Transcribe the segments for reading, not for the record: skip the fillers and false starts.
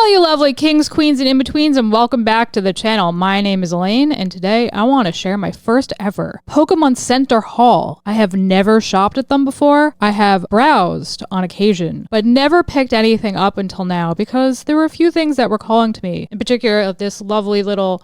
Hello, you lovely kings, queens, and in-betweens, and welcome back to the channel. My name is Elaine, and today I want to share my first ever Pokémon Center haul. I have never shopped at them before. I have browsed on occasion, but never picked anything up until now because there were a few things that were calling to me. In particular, this lovely little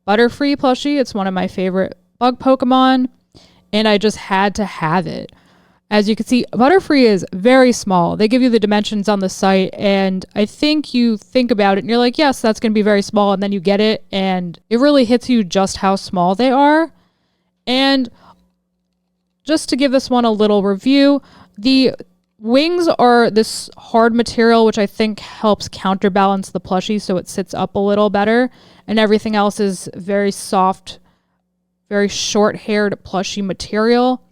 Butterfree plushie. It's one of my favorite bug Pokemon, and I just had to have it. As you can see, Butterfree is very small. They give you the dimensions on the site, and I think you think about it and you're like, yes, that's going to be very small, and then you get it, and it really hits you just how small they are. And just to give this one a little review, the wings are this hard material, which I think helps counterbalance the plushie so it sits up a little better, and everything else is very soft, very short-haired plushie material.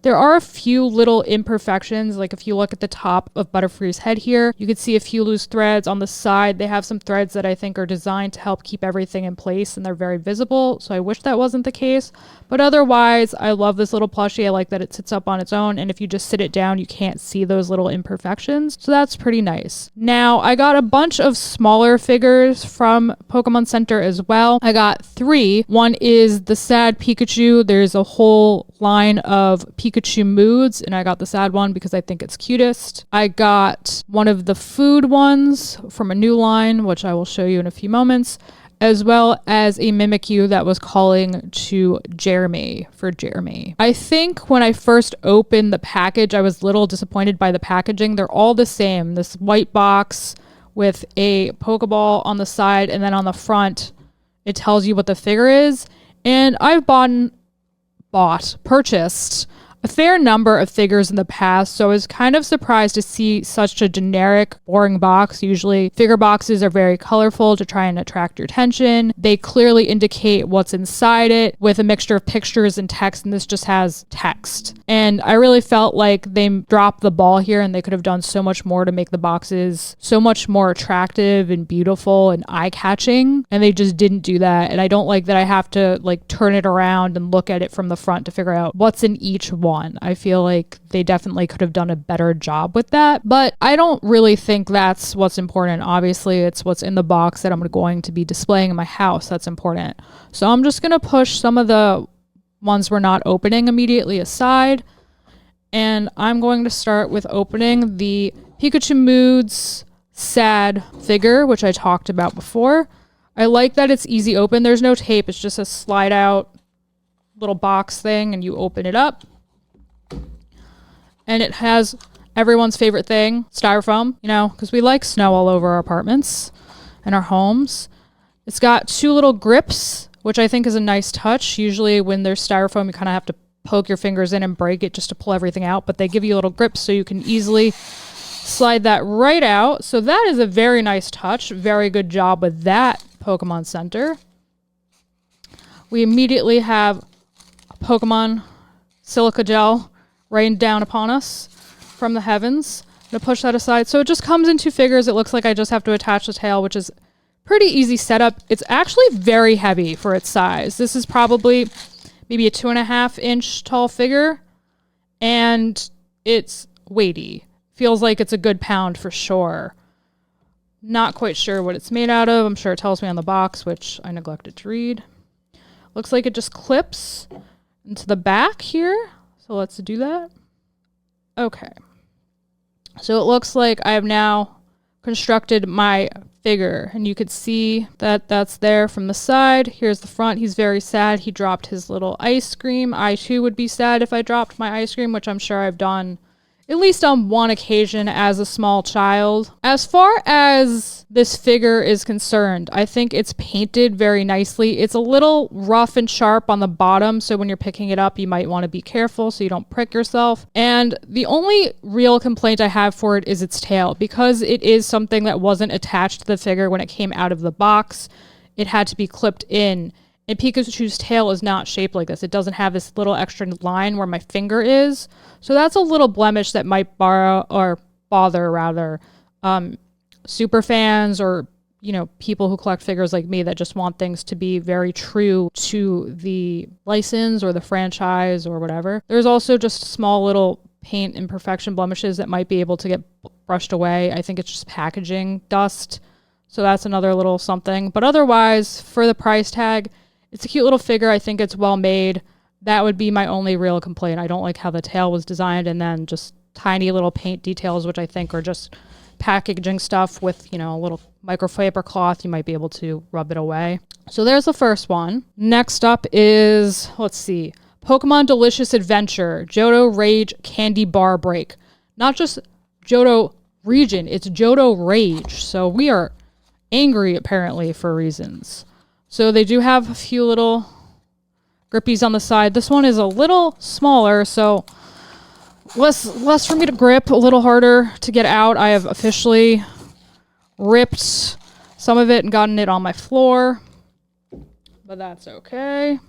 There are a few little imperfections, like if you look at the top of Butterfree's head here, you can see a few loose threads on the side. They have some threads that I think are designed to help keep everything in place, and they're very visible, so I wish that wasn't the case. But otherwise, I love this little plushie. I like that it sits up on its own, and if you just sit it down, you can't see those little imperfections, so that's pretty nice. Now, I got a bunch of smaller figures from Pokémon Center as well. I got 3. One is the sad Pikachu. There's a whole line of Pikachu Moods, and I got the sad one because I think it's cutest. I got one of the food ones from a new line, which I will show you in a few moments, as well as a Mimikyu that was calling to Jeremy for Jeremy. I think when I first opened the package, I was a little disappointed by the packaging. They're all the same. This white box with a Pokeball on the side, and then on the front, it tells you what the figure is. And I've purchased a fair number of figures in the past, so I was kind of surprised to see such a generic, boring box. Usually, figure boxes are very colorful to try and attract your attention. They clearly indicate what's inside it with a mixture of pictures and text, and this just has text. And I really felt like they dropped the ball here, and they could have done so much more to make the boxes so much more attractive and beautiful and eye-catching, and they just didn't do that. And I don't like that I have to turn it around and look at it from the front to figure out what's in each one. I feel like they definitely could have done a better job with that, but I don't really think that's what's important. Obviously, it's what's in the box that I'm going to be displaying in my house that's important. So I'm just going to push some of the ones we're not opening immediately aside, and I'm going to start with opening the Pikachu Moods sad figure, which I talked about before. I like that it's easy open. There's no tape. It's just a slide out little box thing, and you open it up. And it has everyone's favorite thing, styrofoam, because we like snow all over our apartments and our homes. It's got 2 little grips, which I think is a nice touch. Usually when there's styrofoam, you kind of have to poke your fingers in and break it just to pull everything out, but they give you little grips so you can easily slide that right out. So that is a very nice touch. Very good job with that, Pokémon Center. We immediately have Pokemon Silica Gel rained down upon us from the heavens. I'm going to push that aside. So it just comes in 2 figures. It looks like I just have to attach the tail, which is pretty easy setup. It's actually very heavy for its size. This is probably maybe a 2.5-inch tall figure, and it's weighty. Feels like it's a good pound for sure. Not quite sure what it's made out of. I'm sure it tells me on the box, which I neglected to read. Looks like it just clips into the back here. So let's do that. Okay. So it looks like I have now constructed my figure, and you could see that that's there from the side. Here's the front. He's very sad. He dropped his little ice cream. I too would be sad if I dropped my ice cream, which I'm sure I've done at least on one occasion as a small child. As far as this figure is concerned, I think it's painted very nicely. It's a little rough and sharp on the bottom, so when you're picking it up, you might want to be careful so you don't prick yourself. And the only real complaint I have for it is its tail. Because it is something that wasn't attached to the figure when it came out of the box, it had to be clipped in. And Pikachu's tail is not shaped like this. It doesn't have this little extra line where my finger is. So that's a little blemish that might bother super fans or, people who collect figures like me that just want things to be very true to the license or the franchise or whatever. There's also just small little paint imperfection blemishes that might be able to get brushed away. I think it's just packaging dust. So that's another little something. But otherwise, for the price tag, it's a cute little figure. I think it's well made. That would be my only real complaint. I don't like how the tail was designed, and then just tiny little paint details, which I think are just packaging stuff with, you know, a little microfiber cloth. You might be able to rub it away. So there's the first one. Next up is, let's see, Pokémon Delicious Adventure, Johto Rage Candy Bar Break. Not just Johto region, it's Johto Rage. So we are angry apparently for reasons. So they do have a few little grippies on the side. This one is a little smaller, so less for me to grip, a little harder to get out. I have officially ripped some of it and gotten it on my floor, but that's okay.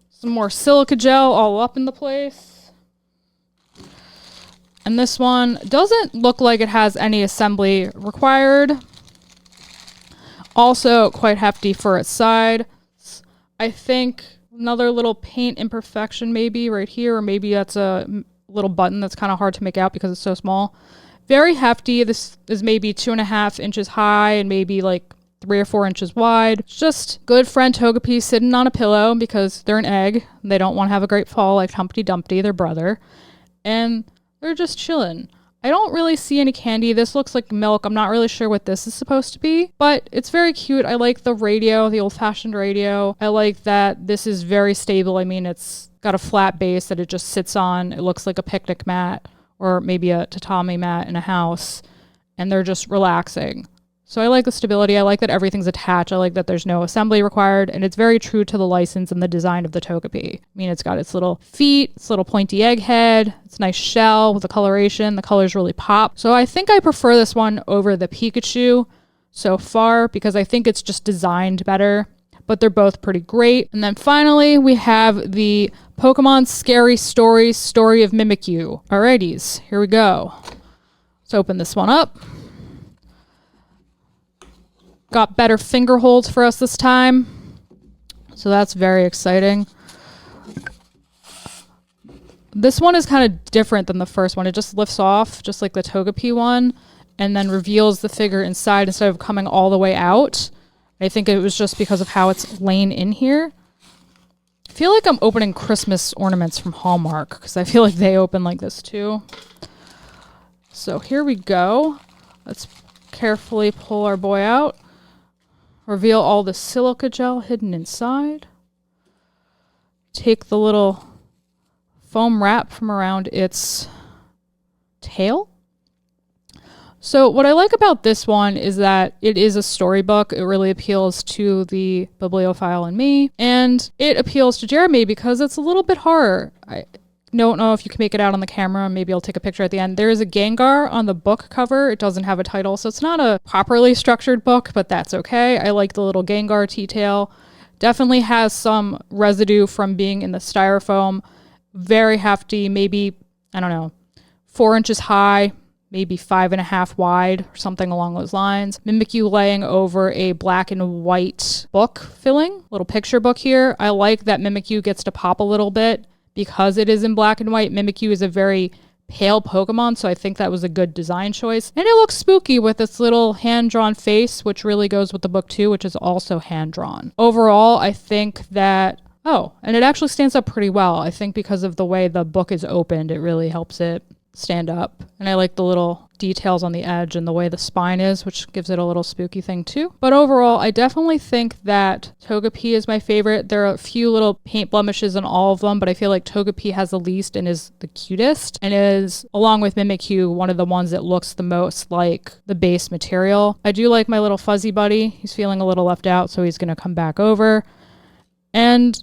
Some more silica gel all up in the place. And this one doesn't look like it has any assembly required. Also quite hefty for its size. I think another little paint imperfection maybe right here, or maybe that's a little button that's kind of hard to make out because it's so small. Very hefty. This is maybe 2.5 inches high and maybe like 3 or 4 inches wide. It's just good friend Togepi sitting on a pillow because they're an egg. They don't want to have a great fall like Humpty Dumpty, their brother. And they're just chilling. I don't really see any candy. This looks like milk. I'm not really sure what this is supposed to be, but it's very cute. I like the radio, the old-fashioned radio. I like that this is very stable. I mean, it's got a flat base that it just sits on. It looks like a picnic mat or maybe a tatami mat in a house, and they're just relaxing. So I like the stability. I like that everything's attached. I like that there's no assembly required, and it's very true to the license and the design of the Togepi. I mean, it's got its little feet, its little pointy egg head, its nice shell with the coloration. The colors really pop. So I think I prefer this one over the Pikachu so far because I think it's just designed better, but they're both pretty great. And then finally, we have the Pokemon Scary Story, Story of Mimikyu. Alrighties, here we go. Let's open this one up. Got better finger holds for us this time. So that's very exciting. This one is kind of different than the first one. It just lifts off, just like the Togepi one, and then reveals the figure inside instead of coming all the way out. I think it was just because of how it's laying in here. I feel like I'm opening Christmas ornaments from Hallmark because I feel like they open like this too. So here we go. Let's carefully pull our boy out. Reveal all the silica gel hidden inside. Take the little foam wrap from around its tail. So what I like about this one is that it is a storybook. It really appeals to the bibliophile in me. And it appeals to Jeremy because it's a little bit horror. I don't know if you can make it out on the camera. Maybe I'll take a picture at the end. There is a Gengar on the book cover. It doesn't have a title, so it's not a properly structured book, but that's okay. I like the little Gengar detail. Definitely has some residue from being in the styrofoam. Very hefty, maybe, I don't know, 4 inches high, maybe 5.5 wide, or something along those lines. Mimikyu laying over a black and white book filling, little picture book here. I like that Mimikyu gets to pop a little bit. Because it is in black and white, Mimikyu is a very pale Pokemon, so I think that was a good design choice. And it looks spooky with its little hand-drawn face, which really goes with the book too, which is also hand-drawn. Overall, I think that, oh, and it actually stands up pretty well. I think because of the way the book is opened, it really helps it stand up. And I like the little details on the edge and the way the spine is, which gives it a little spooky thing too. But overall, I definitely think that Togepi is my favorite. There are a few little paint blemishes in all of them, but I feel like Togepi has the least and is the cutest, and is, along with Mimikyu, one of the ones that looks the most like the base material. I do like my little fuzzy buddy. He's feeling a little left out, so he's going to come back over. And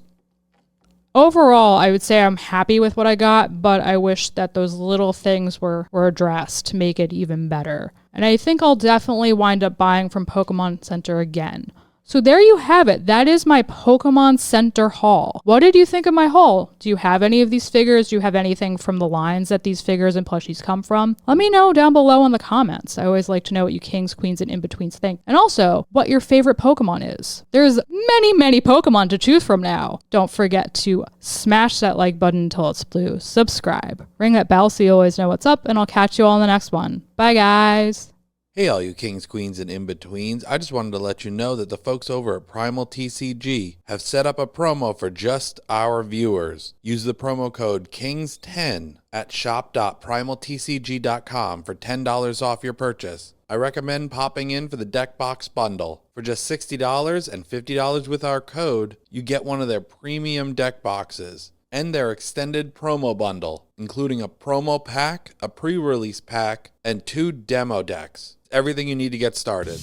overall, I would say I'm happy with what I got, but I wish that those little things were addressed to make it even better. And I think I'll definitely wind up buying from Pokémon Center again. So there you have it. That is my Pokémon Center haul. What did you think of my haul? Do you have any of these figures? Do you have anything from the lines that these figures and plushies come from? Let me know down below in the comments. I always like to know what you kings, queens, and in-betweens think. And also, what your favorite Pokemon is. There's many Pokemon to choose from now. Don't forget to smash that like button until it's blue. Subscribe. Ring that bell so you always know what's up, and I'll catch you all in the next one. Bye, guys. Hey all you kings, queens, and in-betweens, I just wanted to let you know that the folks over at Primal TCG have set up a promo for just our viewers. Use the promo code KINGS10 at shop.primaltcg.com for $10 off your purchase. I recommend popping in for the deck box bundle. For just $60 and $50 with our code, you get one of their premium deck boxes and their extended promo bundle, including a promo pack, a pre-release pack, and 2 demo decks. Everything you need to get started.